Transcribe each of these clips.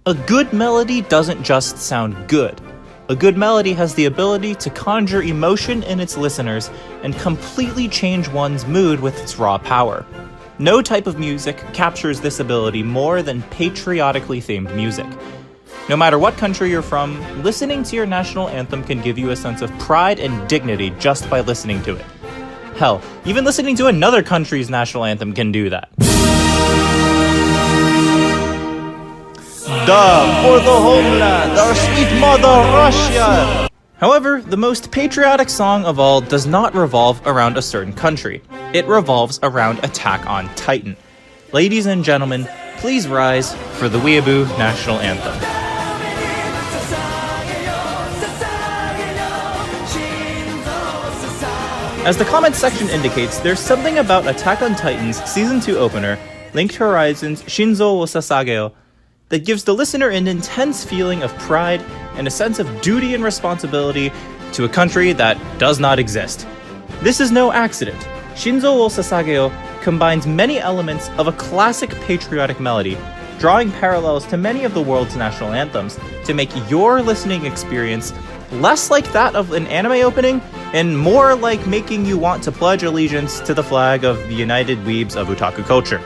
A good melody doesn't just sound good. A good melody has the ability to conjure emotion in its listeners and completely change one's mood with its raw power. No type of music captures this ability more than patriotically themed music. No matter what country you're from, listening to your national anthem can give you a sense of pride and dignity just by listening to it. Hell, even listening to another country's national anthem can do that. Duh, for the homeland, our sweet mother Russia! However, the most patriotic song of all does not revolve around a certain country. It revolves around Attack on Titan. Ladies and gentlemen, please rise for the Weeaboo National Anthem. As the comments section indicates, there's something about Attack on Titan's Season 2 opener, Linked Horizons Shinzou wo Sasageyo, that gives the listener an intense feeling of pride and a sense of duty and responsibility to a country that does not exist. This is no accident. Shinzou wo Sasageyo combines many elements of a classic patriotic melody, drawing parallels to many of the world's national anthems to make your listening experience less like that of an anime opening and more like making you want to pledge allegiance to the flag of the United Weebs of Otaku culture.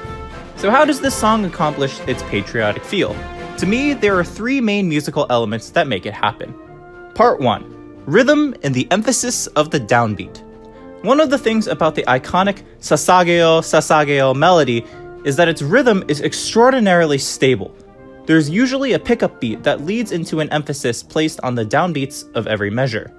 So how does this song accomplish its patriotic feel? To me, there are three main musical elements that make it happen. Part 1. Rhythm and the emphasis of the downbeat. One of the things about the iconic Sasageyo melody is that its rhythm is extraordinarily stable. There's usually a pickup beat that leads into an emphasis placed on the downbeats of every measure.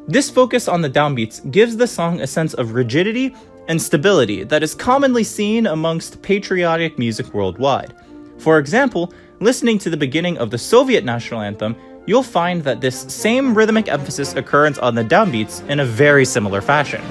This focus on the downbeats gives the song a sense of rigidity and stability that is commonly seen amongst patriotic music worldwide. For example, listening to the beginning of the Soviet national anthem, you'll find that this same rhythmic emphasis occurs on the downbeats in a very similar fashion.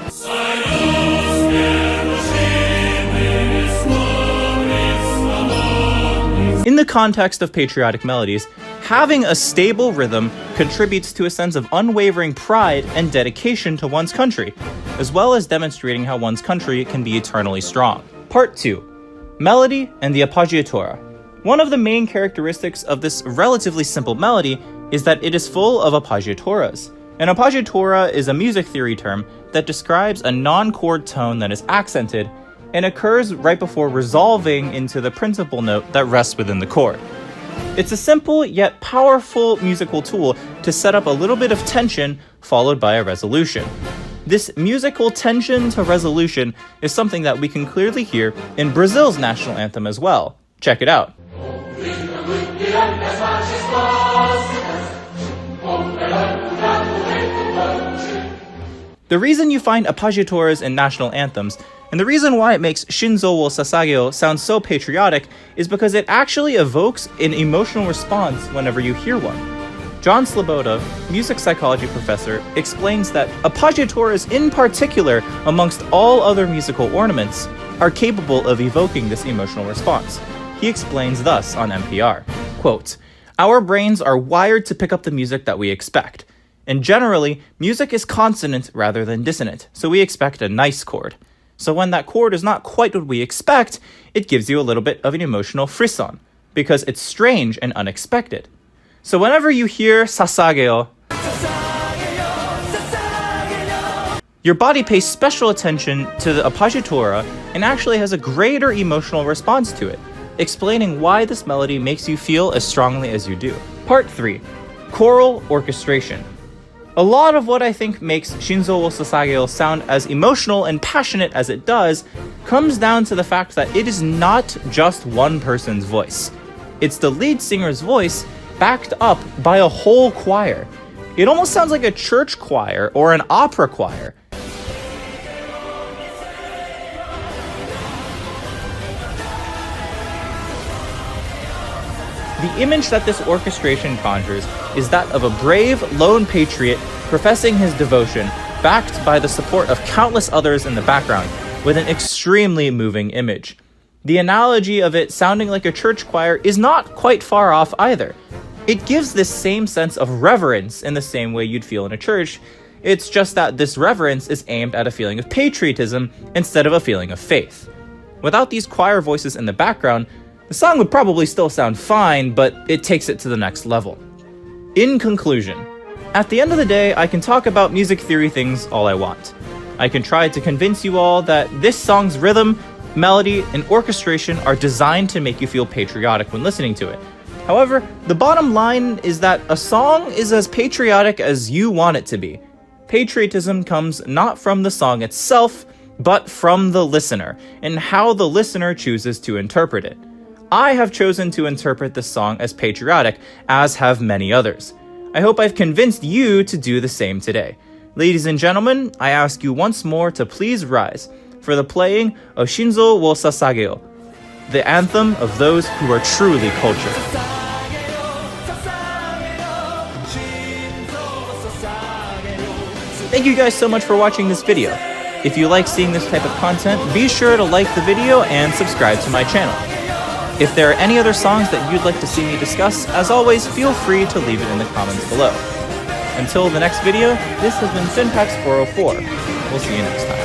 In the context of patriotic melodies, having a stable rhythm contributes to a sense of unwavering pride and dedication to one's country, as well as demonstrating how one's country can be eternally strong. Part 2. Melody and the Appoggiatura. One of the main characteristics of this relatively simple melody is that it is full of appoggiaturas. An appoggiatura is a music theory term that describes a non-chord tone that is accented and occurs right before resolving into the principal note that rests within the chord. It's a simple yet powerful musical tool to set up a little bit of tension followed by a resolution. This musical tension to resolution is something that we can clearly hear in Brazil's national anthem as well. Check it out. The reason you find appoggiaturas in national anthems, and the reason why it makes Shinzou wo Sasageyo sound so patriotic, is because it actually evokes an emotional response whenever you hear one. John Sloboda, music psychology professor, explains that appoggiaturas in particular, amongst all other musical ornaments, are capable of evoking this emotional response. He explains thus on NPR, quote, "Our brains are wired to pick up the music that we expect. And generally, music is consonant rather than dissonant, so we expect a nice chord. So when that chord is not quite what we expect, it gives you a little bit of an emotional frisson, because it's strange and unexpected. So whenever you hear Sasageyo, your body pays special attention to the appoggiatura and actually has a greater emotional response to it, explaining why this melody makes you feel as strongly as you do." Part 3. Choral orchestration. A lot of what I think makes Shinzou wo Sasageyo sound as emotional and passionate as it does comes down to the fact that it is not just one person's voice. It's the lead singer's voice backed up by a whole choir. It almost sounds like a church choir or an opera choir. The image that this orchestration conjures is that of a brave, lone patriot professing his devotion, backed by the support of countless others in the background, with an extremely moving image. The analogy of it sounding like a church choir is not quite far off either. It gives this same sense of reverence in the same way you'd feel in a church. It's just that this reverence is aimed at a feeling of patriotism instead of a feeling of faith. Without these choir voices in the background, The song would probably still sound fine, but it takes it to the next level. In conclusion, at the end of the day, I can talk about music theory things all I want. I can try to convince you all that this song's rhythm, melody, and orchestration are designed to make you feel patriotic when listening to it. However, the bottom line is that a song is as patriotic as you want it to be. Patriotism comes not from the song itself, but from the listener, and how the listener chooses to interpret it. I have chosen to interpret this song as patriotic, as have many others. I hope I've convinced you to do the same today. Ladies and gentlemen, I ask you once more to please rise for the playing of Shinzou wo Sasageyo, the anthem of those who are truly cultured. Thank you guys so much for watching this video. If you like seeing this type of content, be sure to like the video and subscribe to my channel. If there are any other songs that you'd like to see me discuss, as always, feel free to leave it in the comments below. Until the next video, this has been Syntax404. We'll see you next time.